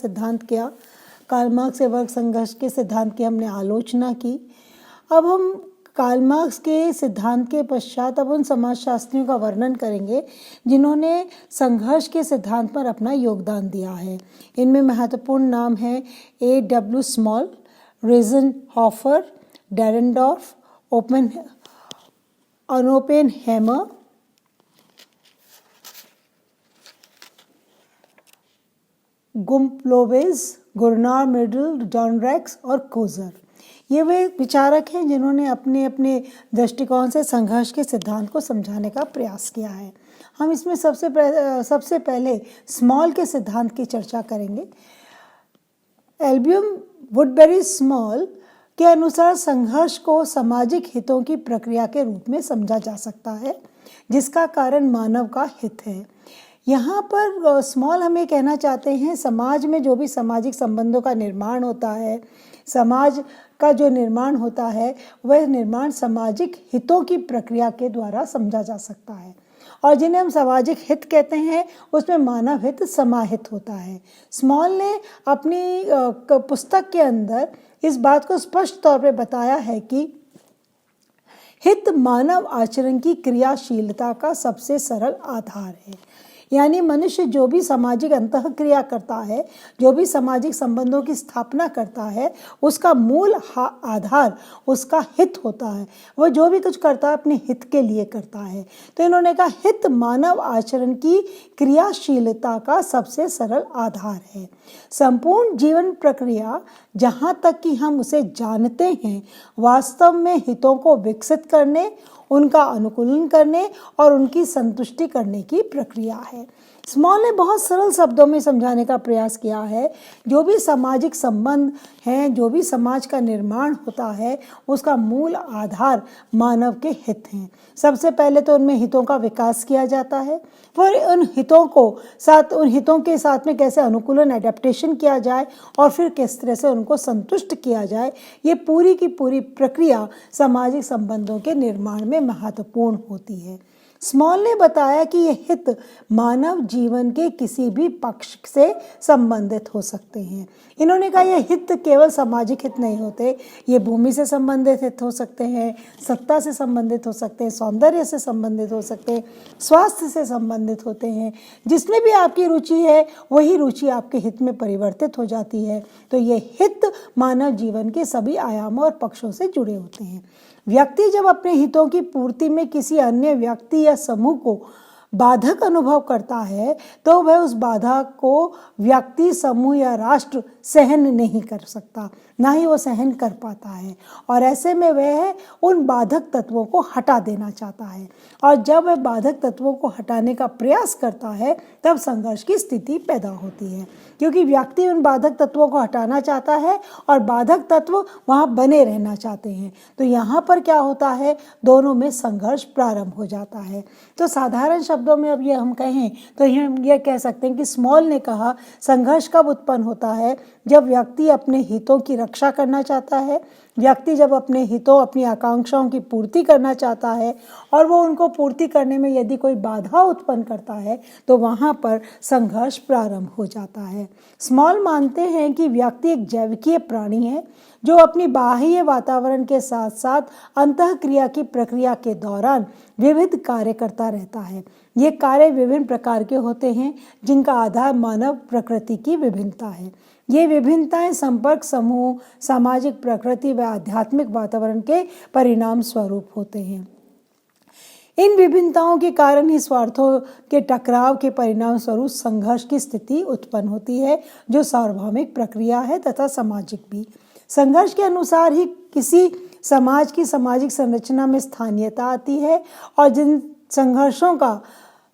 सिद्धांत किया, Karl Marx के वर्ग संघर्ष के सिद्धांत की हमने आलोचना की। अब हम कार्ल मार्क्स के सिद्धांत के पश्चात अब उन समाजशास्त्रियों का वर्णन करेंगे जिन्होंने संघर्ष के सिद्धांत पर अपना योगदान दिया है। इनमें महत्वपूर्ण नाम है A.W. Small, Rosenhofer, Dahrendorf, Oppenheimer, Gumplowicz, Gunnar Myrdal, John Rex और कोजर। ये वे विचारक हैं जिन्होंने अपने अपने दृष्टिकोण से संघर्ष के सिद्धांत को समझाने का प्रयास किया है। हम इसमें सबसे पहले स्मॉल के सिद्धांत की चर्चा करेंगे। एल्बियम वुडबेरी स्मॉल के अनुसार संघर्ष को सामाजिक हितों की प्रक्रिया के रूप में समझा जा सकता है जिसका कारण मानव का हित है। यहाँ पर स्मॉल हमें कहना चाहते हैं समाज में जो भी सामाजिक संबंधों का निर्माण होता है, समाज का जो निर्माण होता है वह निर्माण सामाजिक हितों की प्रक्रिया के द्वारा समझा जा सकता है और जिन्हें हम सामाजिक हित कहते हैं उसमें मानव हित समाहित होता है। स्मॉल ने अपनी पुस्तक के अंदर इस बात को स्पष्ट तौर पे बताया है कि हित मानव आचरण की क्रियाशीलता का सबसे सरल आधार है। यानी मनुष्य जो भी सामाजिक अंतःक्रिया करता है, जो भी सामाजिक संबंधों की स्थापना करता है, उसका मूल आधार उसका हित होता है। वह जो भी कुछ करता है अपने हित के लिए करता है। तो इन्होंने कहा हित मानव आचरण की क्रियाशीलता का सबसे सरल आधार है। संपूर्ण जीवन प्रक्रिया जहाँ तक कि हम उसे जानते हैं वास्तव में हितों को विकसित करने, उनका अनुकूलन करने और उनकी संतुष्टि करने की प्रक्रिया है। स्मॉल ने बहुत सरल शब्दों में समझाने का प्रयास किया है। जो भी सामाजिक संबंध हैं, जो भी समाज का निर्माण होता है, उसका मूल आधार मानव के हित हैं। सबसे पहले तो उनमें हितों का विकास किया जाता है, फिर उन हितों के साथ में कैसे अनुकूलन एडेप्टेशन किया जाए और फिर किस तरह से उनको संतुष्ट किया जाए, ये पूरी की पूरी प्रक्रिया सामाजिक संबंधों के निर्माण में महत्वपूर्ण होती है। स्मॉल ने बताया कि ये हित मानव जीवन के किसी भी पक्ष से संबंधित हो सकते हैं। इन्होंने कहा ये हित केवल सामाजिक हित नहीं होते, ये भूमि से संबंधित हित हो सकते हैं, सत्ता से संबंधित हो सकते हैं, सौंदर्य से संबंधित हो सकते हैं, स्वास्थ्य से संबंधित होते हैं। जिसमें भी आपकी रुचि है वही रुचि आपके हित में परिवर्तित हो जाती है। तो ये हित मानव जीवन के सभी आयामों और पक्षों से जुड़े होते हैं। व्यक्ति जब अपने हितों की पूर्ति में किसी अन्य व्यक्ति या समूह को बाधक अनुभव करता है तो वह उस बाधा को व्यक्ति, समूह या राष्ट्र सहन नहीं कर सकता, ना ही वो सहन कर पाता है और ऐसे में वह उन बाधक तत्वों को हटा देना चाहता है और जब वह बाधक तत्वों को हटाने का प्रयास करता है तब संघर्ष की स्थिति पैदा होती है, क्योंकि व्यक्ति उन बाधक तत्वों को हटाना चाहता है और बाधक तत्व वहाँ बने रहना चाहते हैं। तो यहाँ पर क्या होता है, दोनों में संघर्ष प्रारंभ हो जाता है। तो साधारण शब्दों में अब ये हम कहें तो ये कह सकते हैं कि स्मॉल ने कहा संघर्ष कब उत्पन्न होता है, जब व्यक्ति अपने हितों की रक्षा करना चाहता है, व्यक्ति जब अपने हितों, अपनी आकांक्षाओं की पूर्ति करना चाहता है और वो उनको पूर्ति करने में यदि कोई बाधा उत्पन्न करता है तो वहाँ पर संघर्ष प्रारंभ हो जाता है। स्मॉल मानते हैं कि व्यक्ति एक जैविकीय प्राणी है जो अपनी बाह्य वातावरण के साथ साथ अंतःक्रिया की प्रक्रिया के दौरान विविध कार्य करता रहता है। ये कार्य विभिन्न प्रकार के होते हैं जिनका आधार मानव प्रकृति की विभिन्नता है। ये विभिन्नताएं संपर्क समूह, सामाजिक प्रकृति व आध्यात्मिक वातावरण के परिणाम स्वरूप होते हैं। इन विभिन्नताओं के कारण ही स्वार्थों के टकराव के परिणाम स्वरूप संघर्ष की स्थिति उत्पन्न होती है जो सार्वभौमिक प्रक्रिया है तथा सामाजिक भी। संघर्ष के अनुसार ही किसी समाज की सामाजिक संरचना में स्थानीयता आती है और जिन संघर्षों का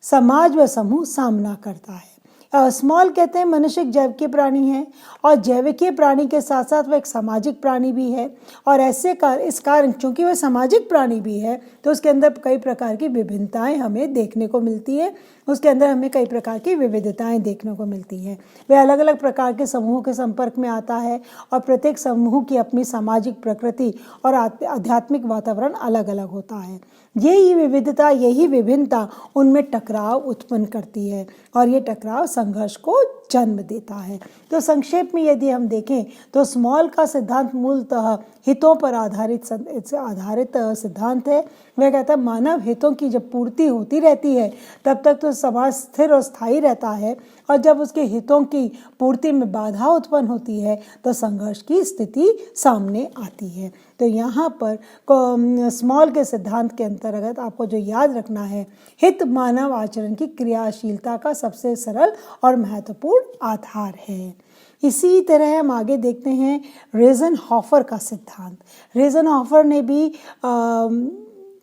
समाज व समूह सामना करता है। स्मॉल कहते हैं मनुष्य एक जैविकीय प्राणी है और जैविकीय प्राणी के साथ साथ वह एक सामाजिक प्राणी भी है और इस कारण चूंकि वह सामाजिक प्राणी भी है तो उसके अंदर कई प्रकार की विभिन्नताएं हमें देखने को मिलती है, उसके अंदर हमें कई प्रकार की विविधताएं देखने को मिलती हैं। वह अलग अलग प्रकार के समूहों के संपर्क में आता है और प्रत्येक समूह की अपनी सामाजिक प्रकृति और आध्यात्मिक वातावरण अलग अलग होता है। यही विविधता, यही विभिन्नता उनमें टकराव उत्पन्न करती है और ये टकराव संघर्ष को जन्म देता है। तो संक्षेप में यदि हम देखें तो स्मॉल का सिद्धांत मूलतः हितों पर आधारित सिद्धांत है। वह कहता है मानव हितों की जब पूर्ति होती रहती है तब तक तो समाज स्थिर और स्थायी रहता है, और जब उसके हितों की पूर्ति में बाधा उत्पन्न होती है तो संघर्ष की स्थिति सामने आती है। तो यहाँ पर स्मॉल के सिद्धांत के अंतर्गत आपको जो याद रखना है, हित मानव आचरण की क्रियाशीलता का सबसे सरल और महत्वपूर्ण आधार है। इसी तरह हम आगे देखते हैं रेजनहॉफर का सिद्धांत। रेजनहॉफर ने भी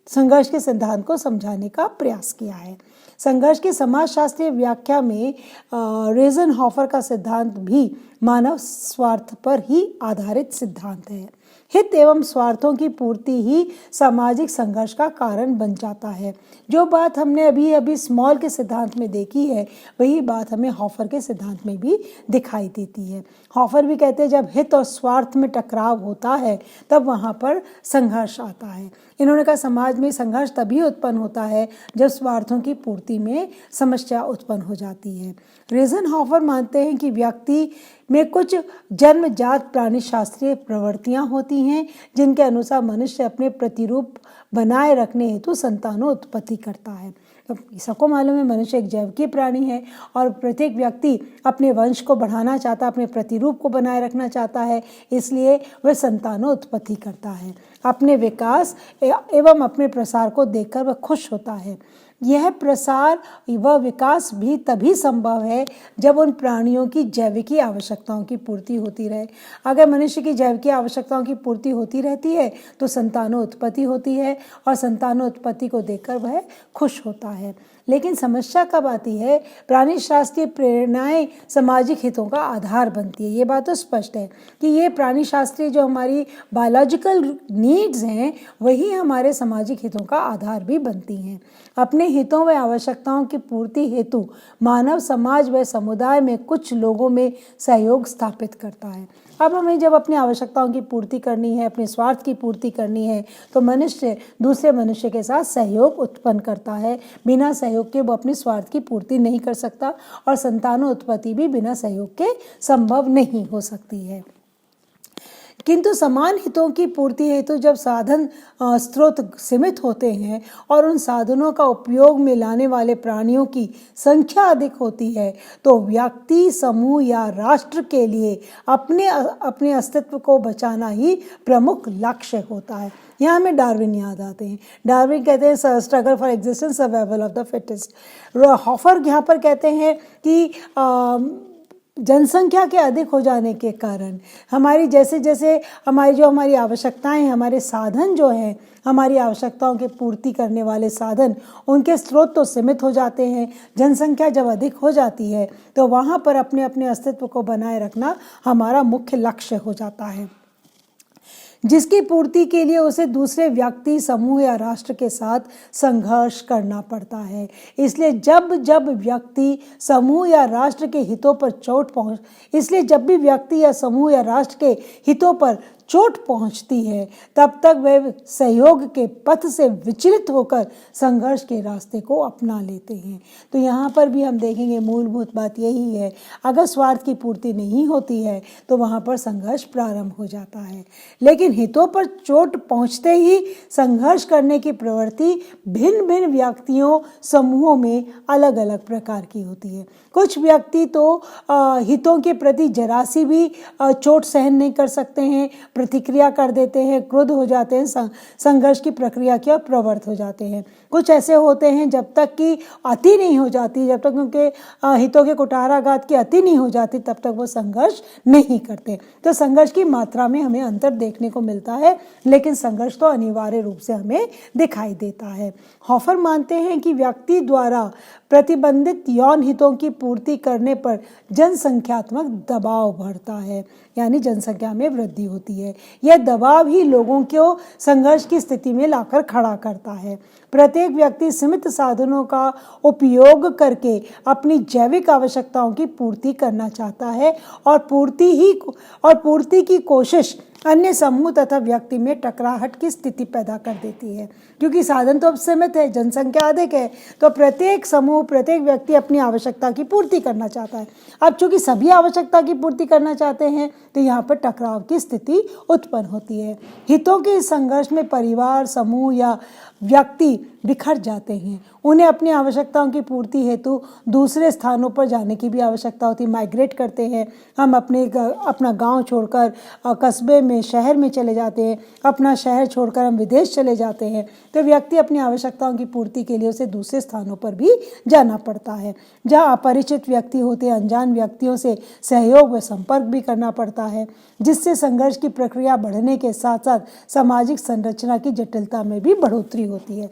संघर्ष के सिद्धांत को समझाने का प्रयास किया है। संघर्ष की समाजशास्त्रीय व्याख्या में रेजनहॉफर का सिद्धांत भी मानव स्वार्थ पर ही आधारित सिद्धांत है। हित एवं स्वार्थों की पूर्ति ही सामाजिक संघर्ष का कारण बन जाता है। जो बात हमने अभी स्मॉल के सिद्धांत में देखी है वही बात हमें हॉफर के सिद्धांत में भी दिखाई देती है। हॉफर भी कहते हैं जब हित और स्वार्थ में टकराव होता है तब वहाँ पर संघर्ष आता है। इन्होंने कहा समाज में संघर्ष तभी उत्पन्न होता है जब स्वार्थों की पूर्ति में समस्या उत्पन्न हो जाती है। रेजनहॉफर मानते हैं कि व्यक्ति में कुछ जन्मजात प्राणीशास्त्रीय प्रवृत्तियां होती हैं जिनके अनुसार मनुष्य अपने प्रतिरूप बनाए रखने हेतु संतानोत्पत्ति करता है। तो सबको मालूम है मनुष्य एक जैविकीय प्राणी है और प्रत्येक व्यक्ति अपने वंश को बढ़ाना चाहता है, अपने प्रतिरूप को बनाए रखना चाहता है, इसलिए वह संतानोत्पत्ति करता है। अपने विकास एवं अपने प्रसार को देखकर वह खुश होता है। यह प्रसार व विकास भी तभी संभव है जब उन प्राणियों की जैविकीय आवश्यकताओं की पूर्ति होती रहे। अगर मनुष्य की जैविकीय आवश्यकताओं की पूर्ति होती रहती है तो संतानोत्पत्ति होती है और संतानोत्पत्ति को देखकर वह खुश होता है। लेकिन समस्या कब आती है? प्राणीशास्त्रीय प्रेरणाएं सामाजिक हितों का आधार बनती है। ये बात तो स्पष्ट है कि ये प्राणीशास्त्रीय जो हमारी बायोलॉजिकल नीड्स हैं वही हमारे सामाजिक हितों का आधार भी बनती हैं। अपने हितों व आवश्यकताओं की पूर्ति हेतु मानव समाज व समुदाय में कुछ लोगों में सहयोग स्थापित करता है। अब हमें जब अपनी आवश्यकताओं की पूर्ति करनी है, अपने स्वार्थ की पूर्ति करनी है तो मनुष्य दूसरे मनुष्य के साथ सहयोग उत्पन्न करता है। बिना सहयोग के वो अपने स्वार्थ की पूर्ति नहीं कर सकता और संतानोत्पत्ति भी बिना सहयोग के संभव नहीं हो सकती है। किंतु समान हितों की पूर्ति हेतु जब साधन स्रोत सीमित होते हैं और उन साधनों का उपयोग में लाने वाले प्राणियों की संख्या अधिक होती है तो व्यक्ति, समूह या राष्ट्र के लिए अपने अस्तित्व को बचाना ही प्रमुख लक्ष्य होता है। यहाँ हमें डार्विन याद आते हैं। डार्विन कहते हैं struggle for existence, survival of the fittest. Hopper यहाँ पर कहते हैं कि जनसंख्या के अधिक हो जाने के कारण हमारी जैसे हमारी आवश्यकताएं, हमारे साधन जो हैं, हमारी आवश्यकताओं की पूर्ति करने वाले साधन, उनके स्रोत तो सीमित हो जाते हैं। जनसंख्या जब अधिक हो जाती है तो वहाँ पर अपने अस्तित्व को बनाए रखना हमारा मुख्य लक्ष्य हो जाता है, जिसकी पूर्ति के लिए उसे दूसरे व्यक्ति, समूह या राष्ट्र के साथ संघर्ष करना पड़ता है। इसलिए जब व्यक्ति, समूह या राष्ट्र के हितों पर चोट पहुंचती है तब तक वे सहयोग के पथ से विचलित होकर संघर्ष के रास्ते को अपना लेते हैं। तो यहाँ पर भी हम देखेंगे मूलभूत बात यही है, अगर स्वार्थ की पूर्ति नहीं होती है तो वहाँ पर संघर्ष प्रारंभ हो जाता है। लेकिन हितों पर चोट पहुँचते ही संघर्ष करने की प्रवृत्ति भिन्न भिन्न व्यक्तियों, समूहों में अलग अलग प्रकार की होती है। कुछ व्यक्ति तो हितों के प्रति जरा सी भी चोट सहन नहीं कर सकते हैं, प्रतिक्रिया कर देते हैं, क्रुद्ध हो जाते हैं, संघर्ष की प्रक्रिया की ओर प्रवृत्त हो जाते हैं। कुछ ऐसे होते हैं जब तक कि अति नहीं हो जाती, जब तक उनके हितों के कुठाराघात की अति नहीं हो जाती तब तक वो संघर्ष नहीं करते। तो संघर्ष की मात्रा में हमें अंतर देखने को मिलता है, लेकिन संघर्ष तो अनिवार्य रूप से हमें दिखाई देता है। हॉफर मानते हैं कि व्यक्ति द्वारा प्रतिबंधित यौन हितों की पूर्ति करने पर जनसंख्यात्मक दबाव बढ़ता है, यानी जनसंख्या में वृद्धि होती है। यह दबाव ही लोगों को संघर्ष की स्थिति में लाकर खड़ा करता है। प्रत्येक व्यक्ति सीमित साधनों का उपयोग करके अपनी जैविक आवश्यकताओं की पूर्ति करना चाहता है और पूर्ति की कोशिश अन्य समूह तथा व्यक्ति में टकराहट की स्थिति पैदा कर देती है। क्योंकि साधन तो अब सीमित है, जनसंख्या अधिक है, तो प्रत्येक समूह, प्रत्येक व्यक्ति अपनी आवश्यकता की पूर्ति करना चाहता है। अब चूंकि सभी आवश्यकता की पूर्ति करना चाहते हैं तो यहाँ पर टकराव की स्थिति उत्पन्न होती है। हितों के इस संघर्ष में परिवार, समूह या व्यक्ति बिखर जाते हैं। उन्हें अपनी आवश्यकताओं की पूर्ति हेतु दूसरे स्थानों पर जाने की भी आवश्यकता होती है, माइग्रेट करते हैं। हम अपना गांव छोड़कर कस्बे में, शहर में चले जाते हैं, अपना शहर छोड़कर हम विदेश चले जाते हैं। तो व्यक्ति अपनी आवश्यकताओं की पूर्ति के लिए उसे दूसरे स्थानों पर भी जाना पड़ता है। जहाँ अपरिचित व्यक्ति होते हैं, अनजान व्यक्तियों से सहयोग व संपर्क भी करना पड़ता है, जिससे संघर्ष की प्रक्रिया बढ़ने के साथ साथ सामाजिक संरचना की जटिलता में भी बढ़ोतरी होती है।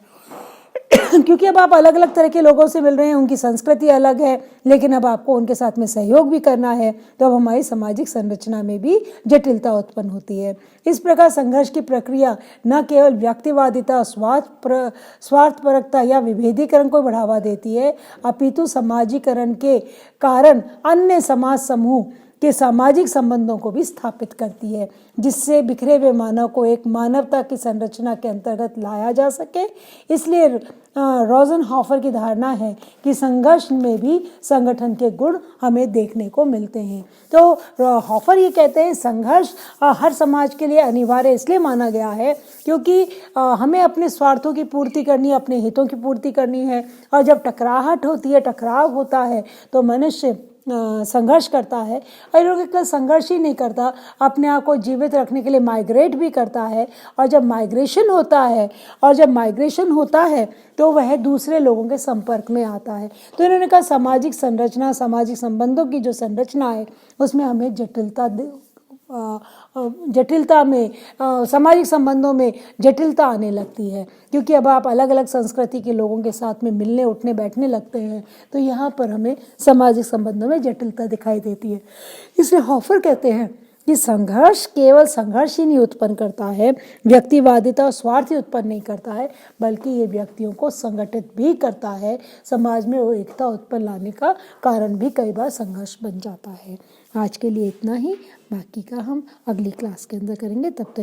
क्योंकि अब आप अलग अलग तरह के लोगों से मिल रहे हैं, उनकी संस्कृति अलग है, लेकिन अब आपको उनके साथ में सहयोग भी करना है, तो अब हमारी सामाजिक संरचना में भी जटिलता उत्पन्न होती है। इस प्रकार संघर्ष की प्रक्रिया न केवल व्यक्तिवादिता, स्वार्थपरकता या विभेदीकरण को बढ़ावा देती है, अपितु समाजीकरण के कारण अन्य समाज समूह के सामाजिक संबंधों को भी स्थापित करती है, जिससे बिखरे हुए मानव को एक मानवता की संरचना के अंतर्गत लाया जा सके। इसलिए रोज़नहॉफर की धारणा है कि संघर्ष में भी संगठन के गुण हमें देखने को मिलते हैं। तो हॉफर ये कहते हैं संघर्ष हर समाज के लिए अनिवार्य इसलिए माना गया है क्योंकि हमें अपने स्वार्थों की पूर्ति करनी है, अपने हितों की पूर्ति करनी है, और जब टकराहट होती है, टकराव होता है, तो मनुष्य संघर्ष करता है। और लोग केवल संघर्ष ही नहीं करता, अपने आप को जीवित रखने के लिए माइग्रेट भी करता है। और जब माइग्रेशन होता है तो वह दूसरे लोगों के संपर्क में आता है। तो इन्होंने कहा सामाजिक संरचना, सामाजिक संबंधों की जो संरचना है उसमें हमें सामाजिक संबंधों में जटिलता आने लगती है, क्योंकि अब आप अलग अलग संस्कृति के लोगों के साथ में मिलने, उठने, बैठने लगते हैं, तो यहाँ पर हमें सामाजिक संबंधों में जटिलता दिखाई देती है। इसलिए हॉफर कहते हैं कि संघर्ष केवल संघर्ष ही नहीं उत्पन्न करता है, व्यक्तिवादिता और स्वार्थ ही उत्पन्न नहीं करता है, बल्कि ये व्यक्तियों को संगठित भी करता है। समाज में वो एकता उत्पन्न लाने का कारण भी कई बार संघर्ष बन जाता है। आज के लिए इतना ही, बाकी का हम अगली क्लास के अंदर करेंगे। तब तक